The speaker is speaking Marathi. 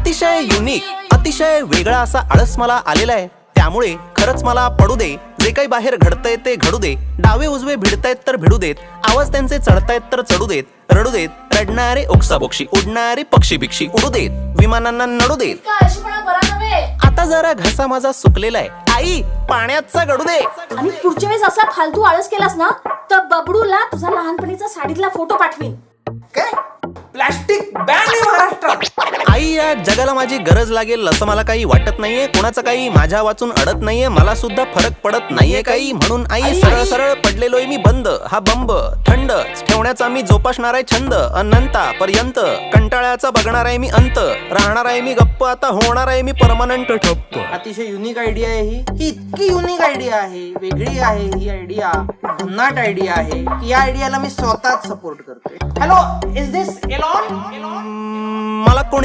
अतिशय युनिक, अतिशय वेगळा असा आळस मला आलेला आहे. त्यामुळे खरंच मला पडू दे, जे काही बाहेर घडतंय ते घडू दे. डावे उजवे भिडतायत तर भिडू देत, आवाज त्यांचे चढतायत तर चढू देत. रडू देत रडणारे ओक्साबोक्षी, उडणारे पक्षी बिक्षी उडू देत, विमानांना नडू देत. आता जरा घसा माझा सुकलेला आहे, आई पाण्याचा गडू दे. आणि पुढच्या वेळेस असा फालतू आळस केलास ना तर बबडूला तुझा लहानपणीचा साडीतला फोटो पाठवीन. काय प्लास्टिक बॅन आहे महाराष्ट्रात. आई या जगाला माझी गरज लागेल असं मला काही वाटत नाहीये. कोणाचं काही माझ्या वाचून अडत नाहीये, मला सुद्धा फरक पडत नाहीये काही. म्हणून आई सरळ सरळ पडलेलोय मी बंद. हा बंब थंड ठेवण्याचा मी जोपासणार आहे छंद. अनंतापर्यंत कंटाळ्याचा बघणार आहे मी अंत. राहणार आहे मी गप्प, आता होणार आहे मी परमनंट ठप्प. अतिशय युनिक आयडिया आहे ही इतकी युनिक आयडिया आहे, वेगळी आहे ही आयडिया, भन्नाट आयडिया आहे की या आयडियाला मी स्वतःच सपोर्ट करते. Hello, is this Elon? मला कोणी